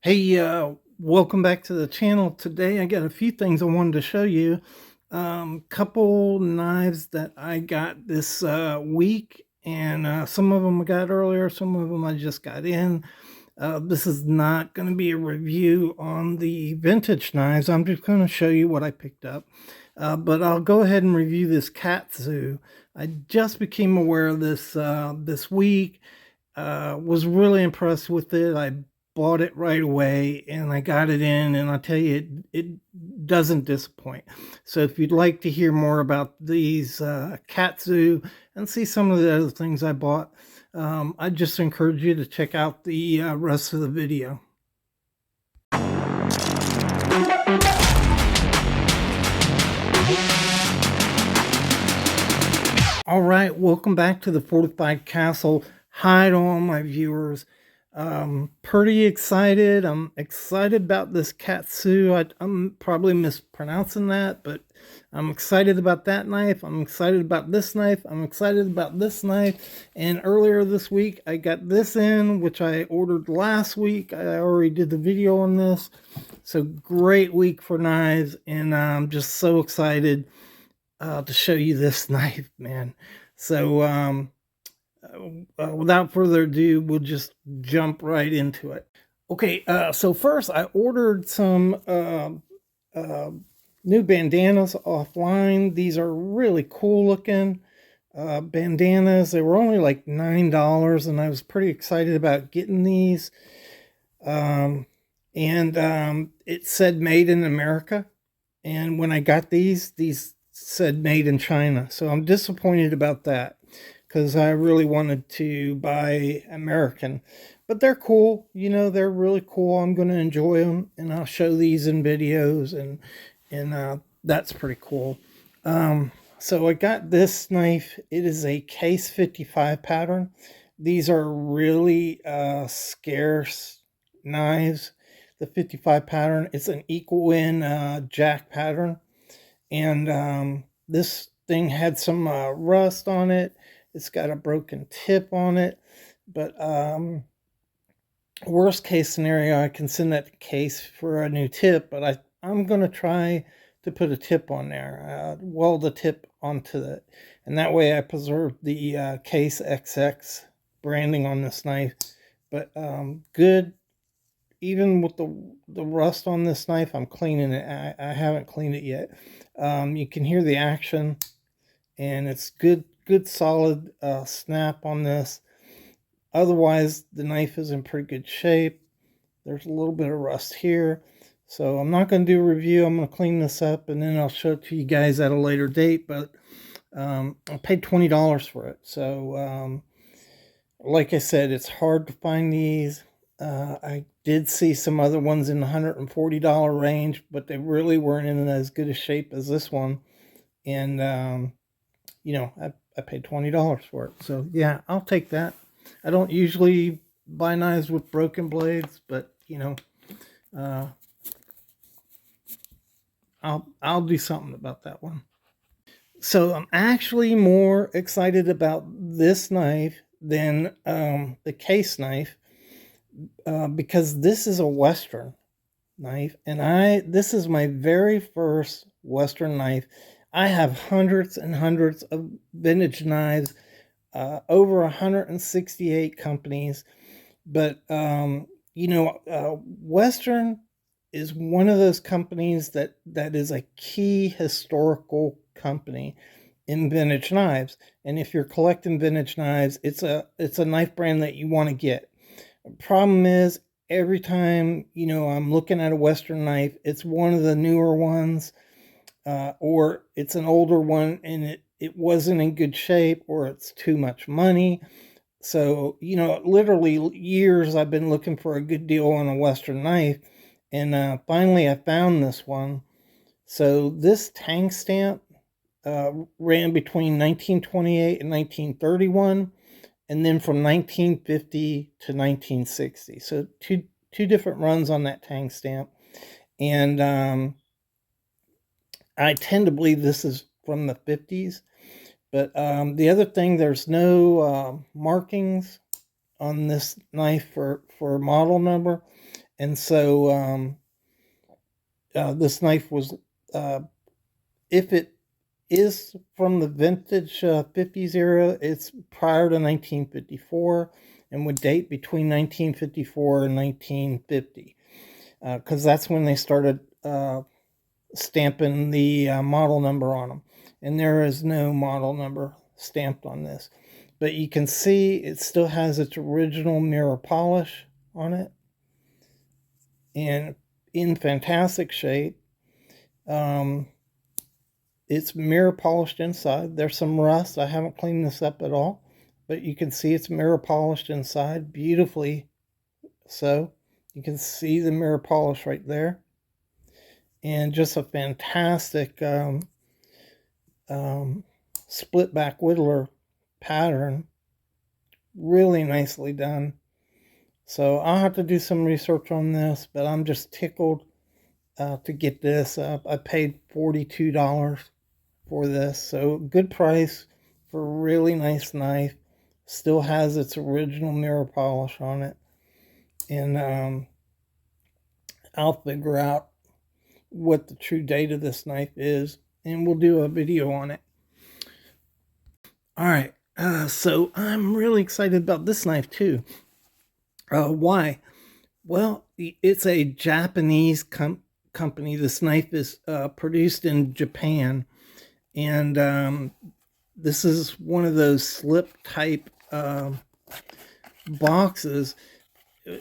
Hey, welcome back to the channel. Today I got a few things I wanted to show you. Couple knives that I got this week, and some of them I got earlier, some of them I just got in. This is not going to be a review on the vintage knives. I'm just going to show you what I picked up. But I'll go ahead and review this Katsu. I just became aware of this this week. Was really impressed with it. I bought it right away and I got it in, and I'll tell you, it doesn't disappoint. So if you'd like to hear more about these Katsu and see some of the other things I bought, I just encourage you to check out the rest of the video. All right, welcome back to the Fortified Castle. Hi to all my viewers. Pretty excited. I'm excited about this Katsu. I'm probably mispronouncing that, but I'm excited about that knife. I'm excited about this knife. I'm excited about this knife. And earlier this week, I got this in, which I ordered last week. I already did the video on this. So great week for knives, and I'm just so excited to show you this knife, man. So without further ado, we'll just jump right into it. Okay, so first I ordered some new bandanas offline. These are really cool looking bandanas. They were only like $9, and I was pretty excited about getting these. It said made in America, and when I got these said made in China. So I'm disappointed about that, because I really wanted to buy American. But they're cool, you know, they're really cool. I'm going to enjoy them, and I'll show these in videos, and that's pretty cool. So I got this knife. It is a case 55 pattern. These are really scarce knives. The 55 pattern, it's an equal in jack pattern, and this thing had some rust on it. It's got a broken tip on it, but worst case scenario, I can send that case for a new tip, but I'm going to try to put a tip on there, weld the tip onto it, and that way I preserve the case XX branding on this knife. But good. Even with the rust on this knife, I'm cleaning it. I haven't cleaned it yet. You can hear the action, and it's good solid snap on this. Otherwise, the knife is in pretty good shape. There's a little bit of rust here, so I'm not going to do a review. I'm going to clean this up, and then I'll show it to you guys at a later date. But I paid $20 for it, so like I said, it's hard to find these. I did see some other ones in the $140 range, but they really weren't in as good a shape as this one. And you know, I paid $20 for it, so yeah, I'll take that. I don't usually buy knives with broken blades, but you know, uh, I'll do something about that one. So I'm actually more excited about this knife than the case knife, because this is a Western knife, and this is my very first Western knife. I have hundreds and hundreds of vintage knives, over 168 companies, but you know, Western is one of those companies that is a key historical company in vintage knives. And if you're collecting vintage knives, it's a knife brand that you want to get. Problem is, every time, you know, I'm looking at a Western knife, it's one of the newer ones, or it's an older one and it wasn't in good shape, or it's too much money. So, you know, literally years I've been looking for a good deal on a Western knife, and finally I found this one. So this tank stamp ran between 1928 and 1931, and then from 1950 to 1960. So two different runs on that tang stamp, and I tend to believe this is from the 50s. But the other thing, there's no markings on this knife for model number, And so this knife was, if it is from the vintage 50s era, it's prior to 1954 and would date between 1954 and 1950, because that's when they started stamping the model number on them. And there is no model number stamped on this. But you can see it still has its original mirror polish on it, and in fantastic shape. It's mirror polished inside. There's some rust. I haven't cleaned this up at all, but you can see it's mirror polished inside beautifully. So you can see the mirror polish right there, and just a fantastic split back whittler pattern, really nicely done. So I'll have to do some research on this, but I'm just tickled to get this. I paid $42 for this, so good price for a really nice knife. Still has its original mirror polish on it, and I'll figure out what the true date of this knife is, and we'll do a video on it. All right, so I'm really excited about this knife too. Why? Well, it's a Japanese company. This knife is produced in Japan, and this is one of those slip type boxes.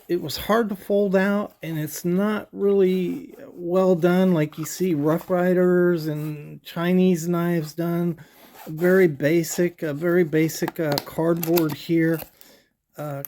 It was hard to fold out, and it's not really well done like you see Rough Riders and Chinese knives done. Very basic cardboard here.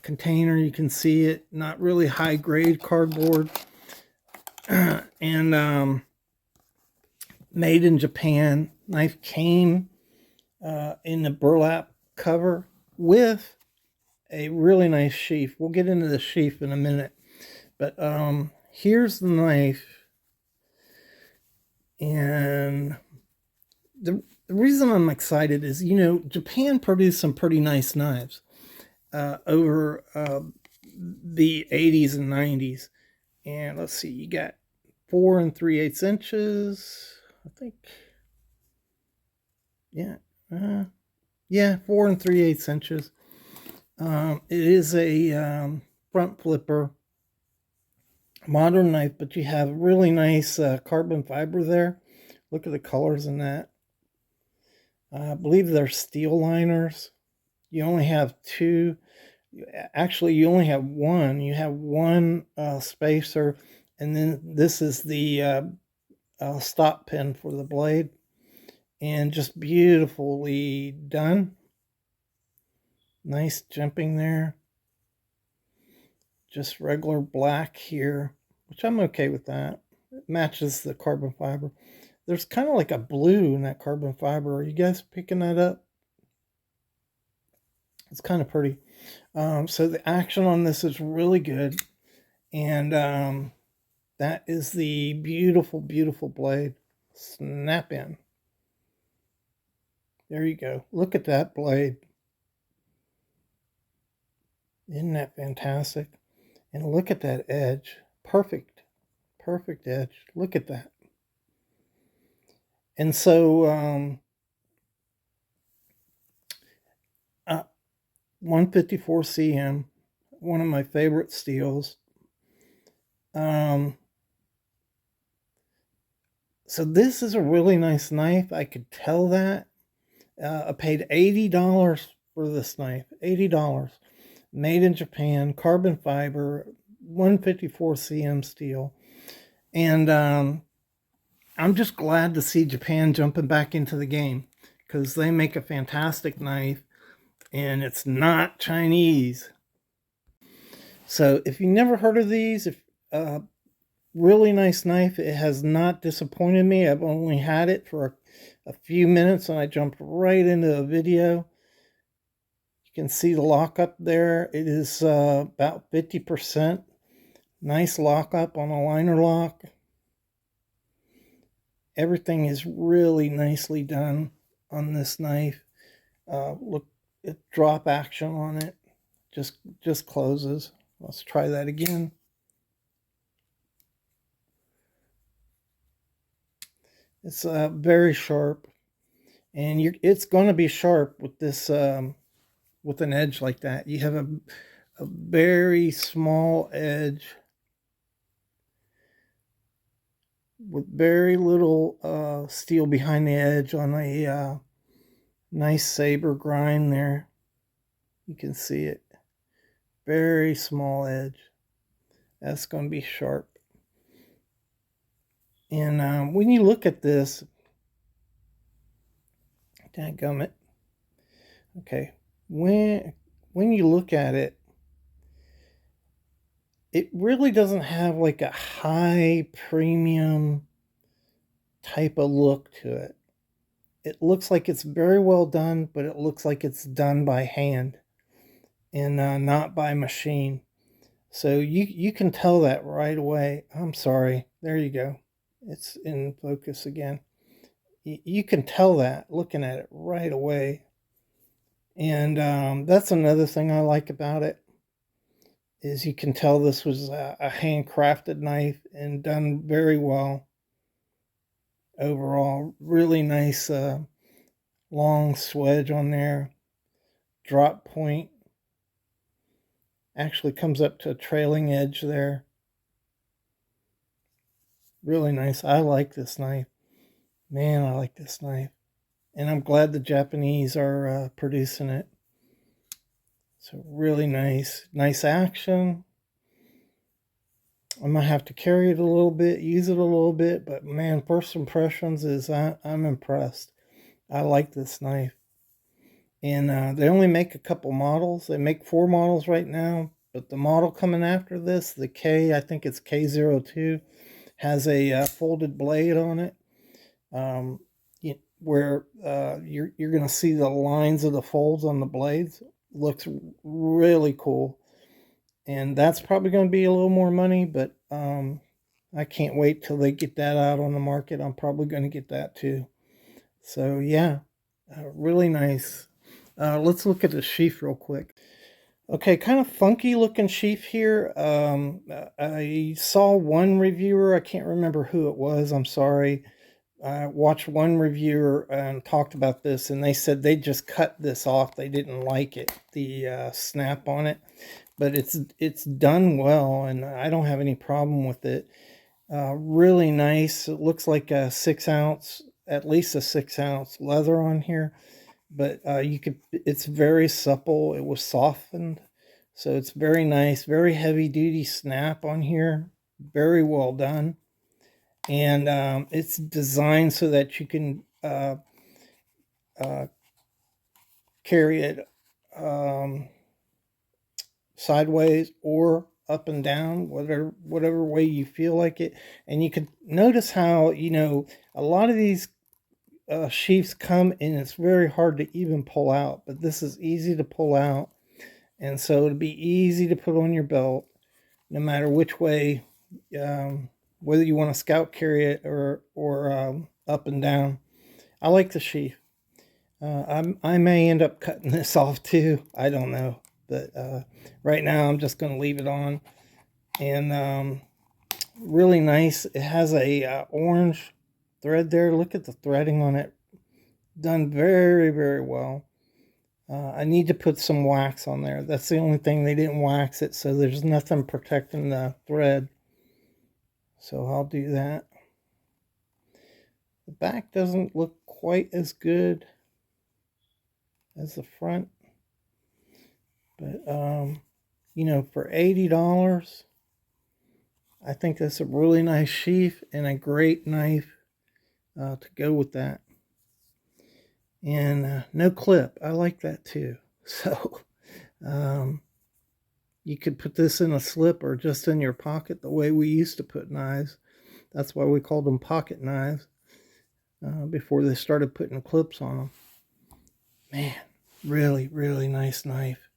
Container, you can see it, not really high grade cardboard, and made in Japan. Knife came in the burlap cover with a really nice sheath. We'll get into the sheath in a minute, but here's the knife. And the reason I'm excited is, you know, Japan produced some pretty nice knives over the 80s and 90s. And let's see, you got 4 3/8 inches, I think. Yeah, 4 3/8 inches. It is a front flipper modern knife, but you have really nice carbon fiber there. Look at the colors in that. I believe they're steel liners. You only have two. Actually, you only have one. You have one spacer, and then this is the stop pin for the blade, and just beautifully done. Nice jumping there. Just regular black here, which I'm okay with that. It matches the carbon fiber. There's kind of like a blue in that carbon fiber. Are you guys picking that up? It's kind of pretty. So the action on this is really good. And that is the beautiful, beautiful blade. Snap in. There you go. Look at that blade. Isn't that fantastic? And look at that edge. Perfect. Perfect edge. Look at that. And so 154 CM, one of my favorite steels. So this is a really nice knife. I could tell that. I paid $80 for this knife. $80. Made in Japan, carbon fiber, 154 CM steel. And I'm just glad to see Japan jumping back into the game, because they make a fantastic knife, and it's not Chinese. So if you never heard of these, really nice knife. It has not disappointed me. I've only had it for a few minutes, and I jumped right into a video. You can see the lockup there. It is about 50%. Nice lockup on a liner lock. Everything is really nicely done on this knife. Look at drop action on it. Just closes. Let's try that again. It's very sharp, and it's going to be sharp with this with an edge like that. You have a very small edge with very little steel behind the edge on a nice saber grind there. You can see it. Very small edge. That's going to be sharp. And when you look at this, dadgummit. Okay, when you look at it, it really doesn't have like a high premium type of look to it. It looks like it's very well done, but it looks like it's done by hand and not by machine. So you can tell that right away. I'm sorry. There you go. It's in focus again. You can tell that looking at it right away. And that's another thing I like about it is you can tell this was a handcrafted knife and done very well overall. Really nice long swedge on there. Drop point actually comes up to a trailing edge there. Really nice. I like this knife. Man, I like this knife. And I'm glad the Japanese are producing it. So really nice. Nice action. I might have to carry it a little bit, use it a little bit, but man, first impressions is I'm impressed. I like this knife. And they only make a couple models. They make 4 models right now, but the model coming after this, the K, I think it's K02, has a folded blade on it, where you're going to see the lines of the folds on the blades. Looks really cool, and that's probably going to be a little more money, but I can't wait till they get that out on the market. I'm probably going to get that too. So yeah, really nice. Let's look at the sheath real quick. Okay, kind of funky looking sheath here. I saw one reviewer, I can't remember who it was, I'm sorry. I watched one reviewer and talked about this, and they said they just cut this off. They didn't like it, the snap on it, but it's done well, and I don't have any problem with it. Really nice. It looks like a 6 ounce, at least a 6 ounce leather on here, but it's very supple. It was softened, so it's very nice. Very heavy duty snap on here. Very well done. And it's designed so that you can carry it sideways or up and down, whatever way you feel like it. And you can notice how a lot of these sheaths come and it's very hard to even pull out, but this is easy to pull out, and so it'll be easy to put on your belt, no matter which way, whether you want to scout carry it or up and down. I like the sheath. I may end up cutting this off too. I don't know, but right now I'm just going to leave it on. And really nice. It has a orange thread there. Look at the threading on it. Done very, very well. I need to put some wax on there. That's the only thing. They didn't wax it, so there's nothing protecting the thread. So I'll do that. The back doesn't look quite as good as the front, but for $80, I think that's a really nice sheath and a great knife to go with that. And no clip. I like that too. So you could put this in a slip or just in your pocket the way we used to put knives. That's why we called them pocket knives before they started putting clips on them. Man, really, really nice knife.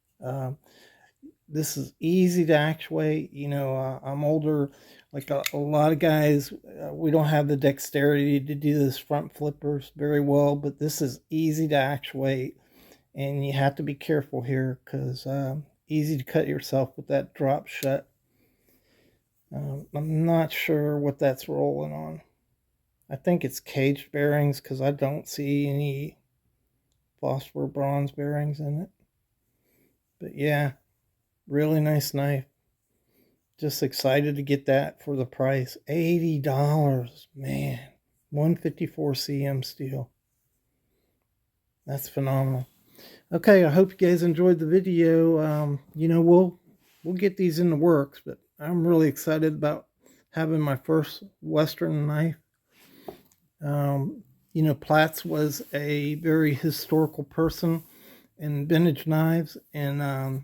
This is easy to actuate. I'm older. Like a lot of guys, we don't have the dexterity to do this front flippers very well, but this is easy to actuate, and you have to be careful here because easy to cut yourself with that drop shut. I'm not sure what that's rolling on. I think it's caged bearings because I don't see any phosphor bronze bearings in it. But yeah, really nice knife. Just excited to get that for the price. $80, man. 154 cm steel. That's phenomenal. Okay, I hope you guys enjoyed the video. We'll get these in the works, but I'm really excited about having my first Western knife. Platts was a very historical person in vintage knives, and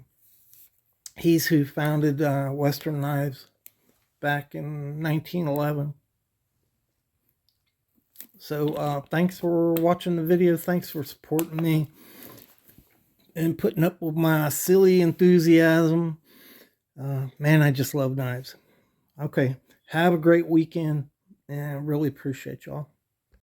he's who founded Western Knives back in 1911. So thanks for watching the video. Thanks for supporting me and putting up with my silly enthusiasm. Man, I just love knives. Okay, have a great weekend, and I really appreciate y'all.